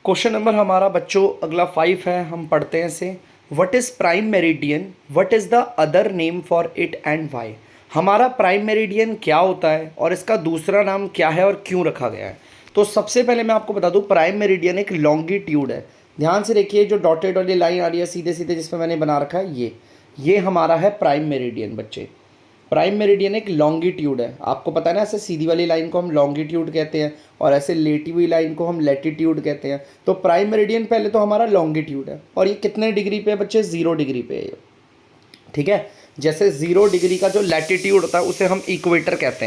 Question number हमारा बच्चों अगला 5 है। हम पढ़ते हैं इसे। What is prime meridian, what is the other name for it and why. हमारा प्राइम मेरिडियन क्या होता है और इसका दूसरा नाम क्या है और क्यों रखा गया है। तो सबसे पहले मैं आपको बता दूं, प्राइम मेरिडियन एक लॉन्गिट्यूड है। ध्यान से देखिए, जो डॉटेड वाली लाइन आ रही है सीधे सीधे जिसमें मैंने बना रखा है, ये हमारा है प्राइम मेरिडियन। बच्चे, प्राइम मेरिडियन एक लॉन्गिट्यूड है। आपको पता है ना, ऐसे सीधी वाली लाइन को हम लॉन्गिट्यूड कहते हैं और ऐसे लेटी हुई लाइन को हम लैटिट्यूड कहते हैं। तो प्राइम मेरिडियन पहले तो हमारा लॉन्गिट्यूड है और ये कितने डिग्री पे है बच्चे? 0 डिग्री पे है ये। ठीक है, जैसे 0 डिग्री का जो लैटिट्यूड होता है उसे हम इक्वेटर कहते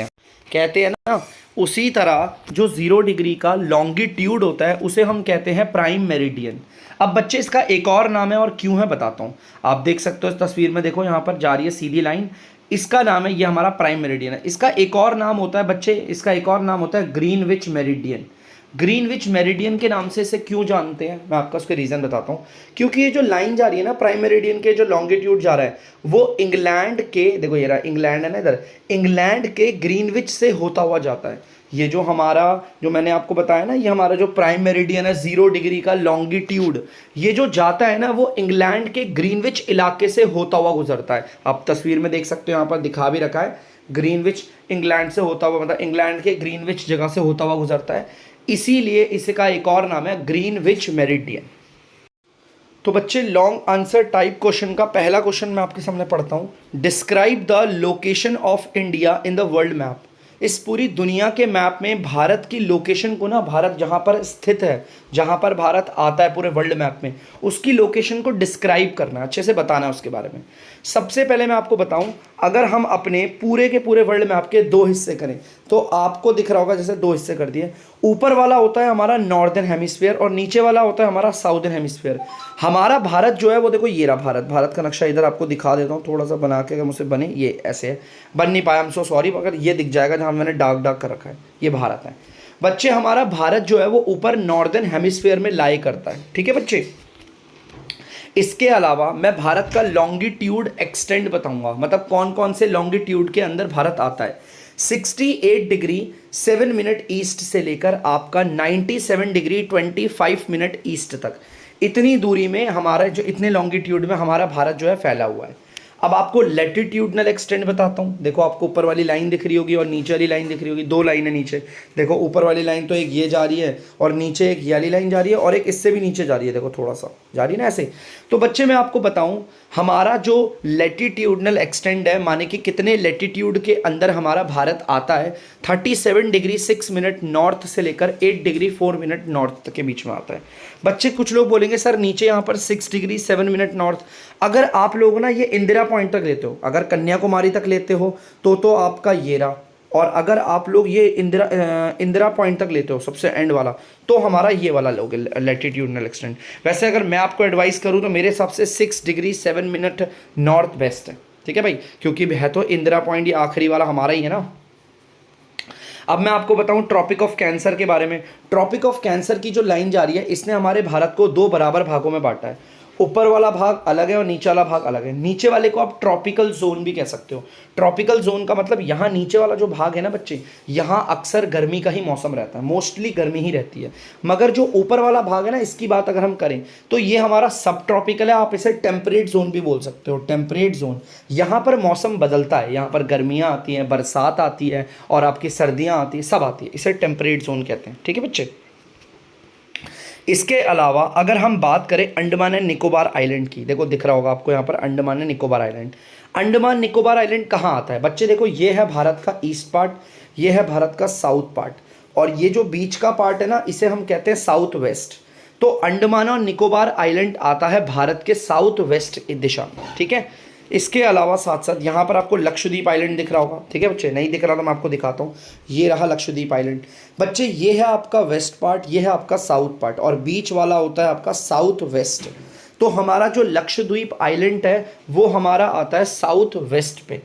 हैं ना, उसी तरह जो 0 डिग्री का लॉन्गिट्यूड होता है उसे हम कहते हैं प्राइम मेरिडियन। अब बच्चे इसका एक और नाम है और क्यों है बताता हूँ। आप देख सकते हो इस तस्वीर में, देखो यहाँ पर जा रही है सीधी लाइन, इसका नाम है, ये हमारा प्राइम मेरिडियन है। इसका एक और नाम होता है बच्चे, इसका एक और नाम होता है ग्रीनविच मेरिडियन। ग्रीनविच मेरिडियन के नाम से इसे क्यों जानते हैं, मैं आपको उसके रीज़न बताता हूँ। क्योंकि ये जो लाइन जा रही है ना प्राइम मेरिडियन के, जो लॉन्गिट्यूड जा रहा है वो इंग्लैंड के, देखो ये रहा इंग्लैंड है ना इधर, इंग्लैंड के ग्रीनविच से होता हुआ जाता है। ये जो हमारा, जो मैंने आपको बताया ना, ये हमारा जो प्राइम मेरिडियन है 0 डिग्री का लॉन्गिट्यूड, ये जो जाता है ना वो इंग्लैंड के ग्रीनविच इलाके से होता हुआ गुजरता है। आप तस्वीर में देख सकते हो, यहाँ पर दिखा भी रखा है, ग्रीनविच इंग्लैंड से होता हुआ, मतलब इंग्लैंड के ग्रीनविच जगह से होता हुआ गुजरता है, इसीलिए इसका एक और नाम है ग्रीनविच मेरिडियन। तो बच्चे, लॉन्ग आंसर टाइप क्वेश्चन का पहला क्वेश्चन मैं आपके सामने पढ़ता हूँ। Describe the location of India in the world map. इस पूरी दुनिया के मैप में भारत की लोकेशन को ना, भारत जहाँ पर स्थित है, जहाँ पर भारत आता है पूरे वर्ल्ड मैप में, उसकी लोकेशन को डिस्क्राइब करना, अच्छे से बताना है उसके बारे में। सबसे पहले मैं आपको बताऊं, अगर हम अपने पूरे के पूरे वर्ल्ड मैप के 2 हिस्से करें तो आपको दिख रहा होगा जैसे 2 हिस्से कर दिए। ऊपर वाला होता है हमारा नॉर्दर्न हेमिस्फीयर और नीचे वाला होता है हमारा साउदर्न हेमिस्फीयर। हमारा भारत जो है वो देखो, ये रहा भारत। भारत का नक्शा इधर आपको दिखा देता हूँ थोड़ा सा बना के, अगर मुझसे बने, ये ऐसे है, बन नहीं पाया, आई एम सो सॉरी, मगर ये दिख जाएगा जहाँ मैंने डार्क कर रखा है, ये भारत है। बच्चे, हमारा भारत जो है वो ऊपर नॉर्दर्न हेमिस्फीयर में लाई करता है। ठीक है बच्चे, इसके अलावा मैं भारत का लॉन्गिट्यूड एक्सटेंड बताऊंगा, मतलब कौन कौन से लॉन्गिट्यूड के अंदर भारत आता है। 68 डिग्री 7 मिनट ईस्ट से लेकर आपका 97 डिग्री 25 मिनट ईस्ट तक, इतनी दूरी में हमारा जो, इतने लॉन्गिट्यूड में हमारा भारत जो है फैला हुआ है। अब आपको लैटिट्यूडनल एक्सटेंड बताता हूँ। देखो आपको ऊपर वाली लाइन दिख रही होगी और नीचे वाली लाइन दिख रही होगी, 2 लाइन है नीचे। देखो ऊपर वाली लाइन तो एक ये जा रही है और नीचे एक ये वाली लाइन जा रही है और एक इससे भी नीचे जा रही है, देखो थोड़ा सा जा रही है ना ऐसे। तो बच्चे मैं आपको बताऊं, हमारा जो लैटिट्यूडनल एक्सटेंड है, माने कि कितने लैटिट्यूड के अंदर हमारा भारत आता है, 37 डिग्री 6 मिनट नॉर्थ से लेकर 8 डिग्री 4 मिनट नॉर्थ तक के बीच में आता है। बच्चे, कुछ लोग बोलेंगे सर नीचे यहाँ पर 6 डिग्री 7 मिनट नॉर्थ। अगर आप लोग ना ये इंदिरा पॉइंट तक लेते हो, अगर कन्याकुमारी तक लेते हो तो आपका ये रहा, और अगर आप लोग ये इंदिरा पॉइंट तक लेते हो सबसे एंड वाला, तो हमारा ये वाला लोगे लैटिट्यूडनल एक्सटेंड। वैसे अगर मैं आपको एडवाइस करूँ तो मेरे हिसाब से 6 डिग्री 7 मिनट नॉर्थ वेस्ट है। ठीक है भाई, क्योंकि है तो इंदिरा पॉइंट ये आखिरी वाला हमारा ही है ना। अब मैं आपको बताऊं ट्रॉपिक ऑफ कैंसर के बारे में। ट्रॉपिक ऑफ कैंसर की जो लाइन जा रही है, इसने हमारे भारत को 2 बराबर भागों में बांटा है। ऊपर वाला भाग अलग है और नीचे वाला भाग अलग है। नीचे वाले को आप ट्रॉपिकल जोन भी कह सकते हो। ट्रॉपिकल जोन का मतलब यहाँ नीचे वाला जो भाग है ना बच्चे, यहाँ अक्सर गर्मी का ही मौसम रहता है, मोस्टली गर्मी ही रहती है। मगर जो ऊपर वाला भाग है ना, इसकी बात अगर हम करें तो ये हमारा सब ट्रॉपिकल है। आप इसे टेम्परेट जोन भी बोल सकते हो, टेम्परेट जोन। यहाँ पर मौसम बदलता है, यहाँ पर गर्मियाँ आती हैं, बरसात आती है और आपकी सर्दियाँ आती है, सब आती है, इसे टेम्परेट जोन कहते हैं। ठीक है बच्चे, इसके अलावा अगर हम बात करें अंडमान एंड निकोबार आइलैंड की, देखो दिख रहा होगा आपको यहाँ पर Andaman and Nicobar island. Andaman Nicobar island कहाँ आता है बच्चे? देखो ये है भारत का ईस्ट पार्ट, ये है भारत का साउथ पार्ट, और ये जो बीच का पार्ट है ना, इसे हम कहते हैं साउथ वेस्ट। तो अंडमान और निकोबार आइलैंड आता है भारत के साउथ वेस्ट दिशा में। ठीक है, इसके अलावा साथ साथ यहाँ पर आपको लक्षद्वीप आइलैंड दिख रहा होगा। ठीक है बच्चे, नहीं दिख रहा तो मैं आपको दिखाता हूँ, ये रहा लक्षद्वीप आइलैंड। बच्चे, ये है आपका वेस्ट पार्ट, ये है आपका साउथ पार्ट, और बीच वाला होता है आपका साउथ वेस्ट। तो हमारा जो लक्षद्वीप आइलैंड है वो हमारा आता है साउथ वेस्ट पे।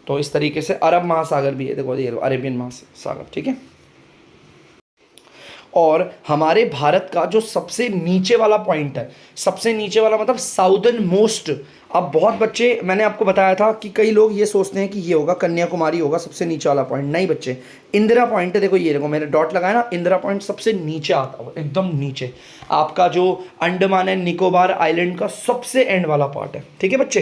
तो इस तरीके से अरब महासागर भी है, देखो ये अरेबियन महासागर। ठीक है, और हमारे भारत का जो सबसे नीचे वाला पॉइंट है, सबसे नीचे वाला मतलब साउदर्न मोस्ट। अब बहुत बच्चे, मैंने आपको बताया था कि कई लोग ये सोचते हैं कि ये होगा कन्याकुमारी होगा सबसे नीचे वाला पॉइंट। नहीं बच्चे, इंदिरा पॉइंट है। देखो ये देखो मैंने डॉट लगाया ना, इंदिरा पॉइंट सबसे नीचे आता है, एकदम नीचे। आपका जो अंडमान एंड निकोबार आइलैंड का सबसे एंड वाला पार्ट है। ठीक है बच्चे।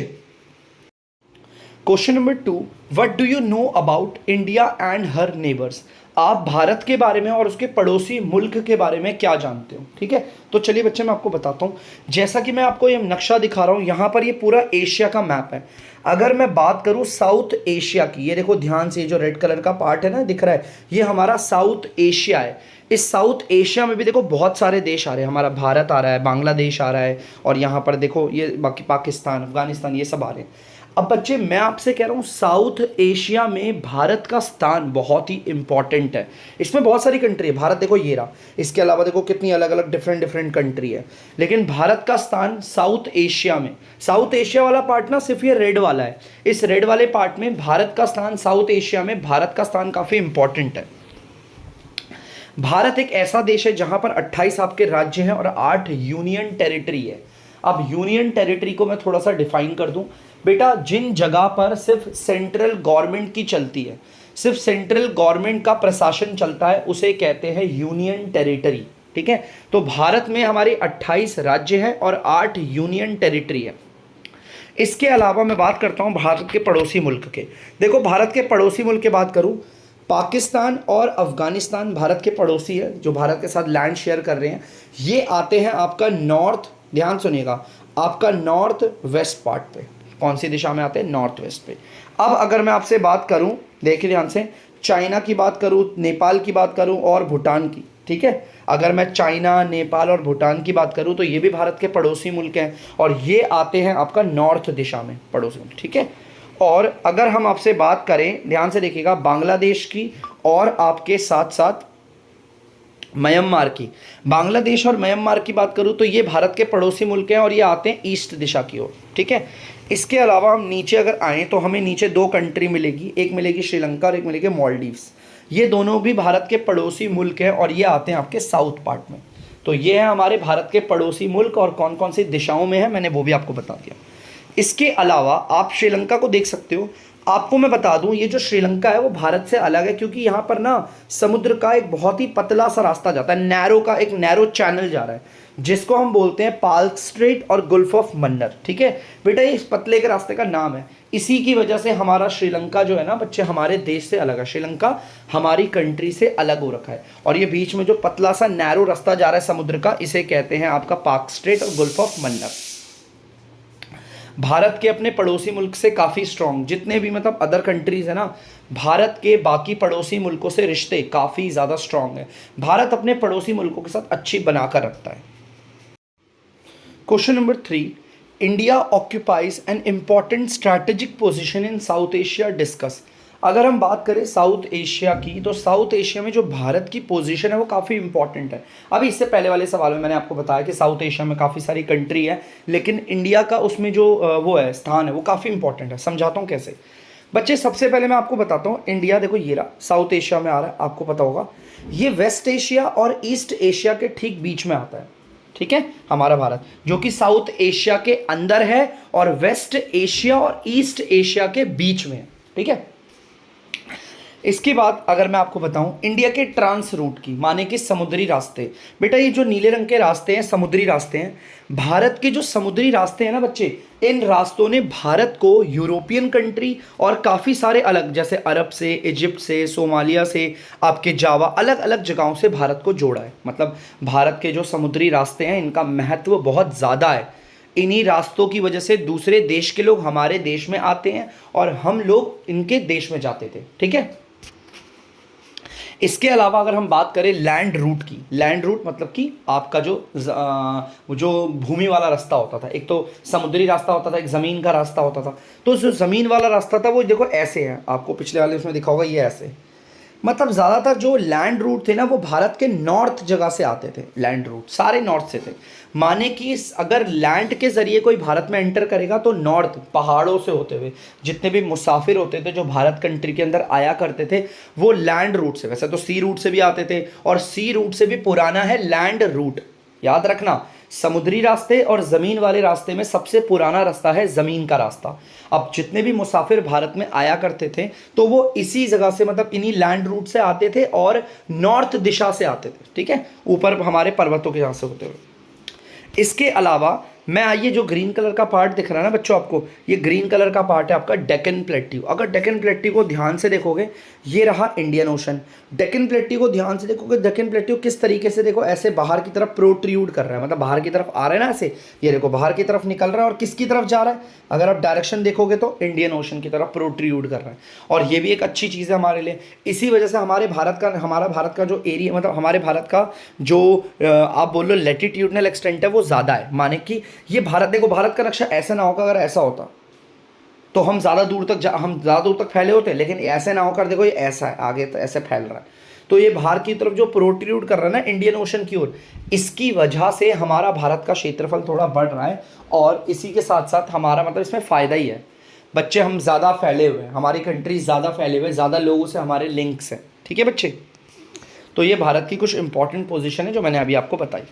Question number 2, what do you know about India and her neighbours. आप भारत के बारे में और उसके पड़ोसी मुल्क के बारे में क्या जानते हो। ठीक है, तो चलिए बच्चे मैं आपको बताता हूँ। जैसा कि मैं आपको ये नक्शा दिखा रहा हूँ, यहाँ पर ये पूरा एशिया का मैप है। अगर मैं बात करूँ साउथ एशिया की, ये देखो ध्यान से, जो रेड कलर का पार्ट है ना दिख रहा है, ये हमारा साउथ एशिया है। इस साउथ एशिया में भी देखो बहुत सारे देश आ रहे हैं, हमारा भारत आ रहा है, बांग्लादेश आ रहा है, और यहाँ पर देखो ये बाकी पाकिस्तान, अफगानिस्तान, ये सब आ रहे हैं। अब बच्चे मैं आपसे कह रहा हूँ साउथ एशिया में भारत का स्थान बहुत ही इंपॉर्टेंट है। इसमें बहुत सारी कंट्री है, भारत देखो ये रहा, इसके अलावा देखो कितनी अलग अलग डिफरेंट डिफरेंट कंट्री है, लेकिन भारत का स्थान साउथ एशिया में, साउथ एशिया वाला पार्ट ना सिर्फ ये रेड वाला है, इस रेड वाले पार्ट में भारत का स्थान, साउथ एशिया में भारत का स्थान काफ़ी इंपॉर्टेंट है। भारत एक ऐसा देश है जहां पर 28 आपके राज्य हैं और 8 यूनियन टेरिटरी है। अब यूनियन टेरिटरी को मैं थोड़ा सा डिफाइन कर दूं बेटा, जिन जगह पर सिर्फ सेंट्रल गवर्नमेंट की चलती है, सिर्फ सेंट्रल गवर्नमेंट का प्रशासन चलता है, उसे कहते हैं यूनियन टेरिटरी। ठीक है, तो भारत में हमारे 28 राज्य हैं और 8 यूनियन टेरिटरी है। इसके अलावा मैं बात करता हूं भारत के पड़ोसी मुल्क के। देखो भारत के पड़ोसी मुल्क की बात करूं, पाकिस्तान और अफगानिस्तान भारत के पड़ोसी है, जो भारत के साथ लैंड शेयर कर रहे हैं। ये आते हैं आपका नॉर्थ, ध्यान सुनिएगा, आपका नॉर्थ वेस्ट पार्ट पे। कौन सी दिशा में आते हैं? नॉर्थ वेस्ट पे। अब अगर मैं आपसे बात करूं, देखिए ध्यान से, चाइना की बात करूं, नेपाल की बात करूं और भूटान की। ठीक है, अगर मैं चाइना, नेपाल और भूटान की बात करूं तो ये भी भारत के पड़ोसी मुल्क हैं और ये आते हैं आपका नॉर्थ दिशा में, पड़ोसी मुल्क। ठीक है, और अगर हम आपसे बात करें, ध्यान से देखिएगा, बांग्लादेश की और आपके साथ साथ म्यांमार की, बांग्लादेश और म्यांमार की बात करूं तो ये भारत के पड़ोसी मुल्क हैं और ये आते हैं ईस्ट दिशा की ओर। ठीक है, इसके अलावा हम नीचे अगर आएँ तो हमें नीचे 2 कंट्री मिलेगी, एक मिलेगी श्रीलंका और एक मिलेगी मालदीव्स। ये दोनों भी भारत के पड़ोसी मुल्क हैं और ये आते हैं आपके साउथ पार्ट में। तो ये है हमारे भारत के पड़ोसी मुल्क और कौन कौन सी दिशाओं में है मैंने वो भी आपको बता दिया। इसके अलावा आप श्रीलंका को देख सकते हो। आपको मैं बता दूं, ये जो श्रीलंका है वो भारत से अलग है क्योंकि यहाँ पर ना समुद्र का एक बहुत ही पतला सा रास्ता जाता है, नैरो का एक नैरो चैनल जा रहा है, जिसको हम बोलते हैं पाल्क स्ट्रेट और गुल्फ ऑफ मन्नर। ठीक है बेटा, ये इस पतले के रास्ते का नाम है। इसी की वजह से हमारा श्रीलंका जो है ना बच्चे, हमारे देश से अलग है। श्रीलंका हमारी कंट्री से अलग हो रखा है और ये बीच में जो पतला सा नैरो रास्ता जा रहा है समुद्र का, इसे कहते हैं आपका पाल्क स्ट्रेट और गुल्फ ऑफ मन्नर। भारत के अपने पड़ोसी मुल्क से काफ़ी स्ट्रॉन्ग, जितने भी मतलब अदर कंट्रीज़ है ना, भारत के बाकी पड़ोसी मुल्कों से रिश्ते काफ़ी ज़्यादा स्ट्रॉन्ग है। भारत अपने पड़ोसी मुल्कों के साथ अच्छी बनाकर रखता है। Question number 3, India occupies an important strategic position in south Asia, discuss. अगर हम बात करें साउथ एशिया की, तो साउथ एशिया में जो भारत की पोजीशन है वो काफ़ी इंपॉर्टेंट है। अभी इससे पहले वाले सवाल में मैंने आपको बताया कि साउथ एशिया में काफ़ी सारी कंट्री है, लेकिन इंडिया का उसमें जो वो है स्थान है वो काफ़ी इंपॉर्टेंट है। समझाता हूँ कैसे। बच्चे सबसे पहले मैं आपको बताता हूँ, इंडिया देखो ये रहा, साउथ एशिया में आ रहा है, आपको पता होगा ये वेस्ट एशिया और ईस्ट एशिया के ठीक बीच में आता है। ठीक है, हमारा भारत जो कि साउथ एशिया के अंदर है और वेस्ट एशिया और ईस्ट एशिया के बीच में है। ठीक है, इसके बाद अगर मैं आपको बताऊं इंडिया के ट्रांस रूट की, माने कि समुद्री रास्ते। बेटा ये जो नीले रंग के रास्ते हैं समुद्री रास्ते हैं। भारत के जो समुद्री रास्ते हैं ना बच्चे, इन रास्तों ने भारत को यूरोपियन कंट्री और काफ़ी सारे अलग, जैसे अरब से, इजिप्ट से, सोमालिया से, आपके जावा, अलग अलग जगहों से भारत को जोड़ा है। मतलब भारत के जो समुद्री रास्ते हैं इनका महत्व बहुत ज़्यादा है। इन्हीं रास्तों की वजह से दूसरे देश के लोग हमारे देश में आते हैं और हम लोग इनके देश में जाते थे। ठीक है, इसके अलावा अगर हम बात करें लैंड रूट की, लैंड रूट मतलब कि आपका जो भूमि वाला रास्ता होता था, एक तो समुद्री रास्ता होता था, एक ज़मीन का रास्ता होता था। तो जो ज़मीन वाला रास्ता था वो देखो ऐसे है, आपको पिछले वाले उसमें दिखा होगा ये ऐसे, मतलब ज़्यादातर जो लैंड रूट थे ना वो भारत के नॉर्थ जगह से आते थे, लैंड रूट सारे नॉर्थ से थे। माने कि अगर लैंड के ज़रिए कोई भारत में एंटर करेगा तो नॉर्थ पहाड़ों से होते हुए जितने भी मुसाफिर होते थे जो भारत कंट्री के अंदर आया करते थे वो लैंड रूट से, वैसे तो सी रूट से भी आते थे और सी रूट से भी पुराना है लैंड रूट। याद रखना, समुद्री रास्ते और ज़मीन वाले रास्ते में सबसे पुराना रास्ता है ज़मीन का रास्ता। अब जितने भी मुसाफिर भारत में आया करते थे तो वो इसी जगह से, मतलब इन्हीं लैंड रूट से आते थे और नॉर्थ दिशा से आते थे, ठीक है, ऊपर हमारे पर्वतों के यहाँ से होते हुए। इसके अलावा मैं आइए जो ग्रीन कलर का पार्ट दिख रहा है ना बच्चों आपको, ये ग्रीन कलर का पार्ट है आपका डेक्कन प्लेट्यू। अगर डेक्कन प्लेट्यू को ध्यान से देखोगे ये रहा इंडियन ओशन। डेक्कन प्लेट्यू को ध्यान से देखोगे, डेक्कन प्लेट्यू किस तरीके से देखो ऐसे बाहर की तरफ प्रोट्रूड कर रहा है, मतलब बाहर की तरफ आ रहा है ना ऐसे, ये देखो बाहर की तरफ निकल रहा है और किसकी तरफ जा रहा है, अगर आप डायरेक्शन देखोगे तो इंडियन ओशन की तरफ प्रोट्रूड कर रहा है। और ये भी एक अच्छी चीज़ है हमारे लिए। इसी वजह से हमारा भारत का जो एरिया, मतलब हमारे भारत का जो आप बोल लो लैटिट्यूडनल एक्सटेंट है वो ज़्यादा है। माने कि ये भारत, देखो भारत का नक्शा ऐसा ना होगा, अगर ऐसा होता तो हम ज़्यादा दूर तक फैले होते, लेकिन ऐसे ना होकर देखो ये ऐसा है, आगे तो ऐसे फैल रहा है। तो ये बाहर की तरफ जो प्रोट्रूड कर रहा है ना इंडियन ओशन की ओर, इसकी वजह से हमारा भारत का क्षेत्रफल थोड़ा बढ़ रहा है और इसी के साथ साथ हमारा मतलब इसमें फ़ायदा ही है बच्चे, हम ज़्यादा फैले हुए हैं, हमारी कंट्री ज़्यादा फैले हुए, ज़्यादा लोगों से हमारे लिंक्स हैं, ठीक है बच्चे। तो ये भारत की कुछ इंपॉर्टेंट पोजीशन है जो मैंने अभी आपको बताई।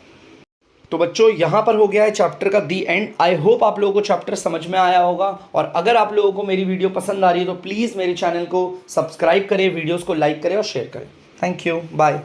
तो बच्चों यहाँ पर हो गया है चैप्टर का दी एंड। आई होप आप लोगों को चैप्टर समझ में आया होगा और अगर आप लोगों को मेरी वीडियो पसंद आ रही है तो प्लीज़ मेरे चैनल को सब्सक्राइब करें, वीडियोस को लाइक करें और शेयर करें। Thank you, bye.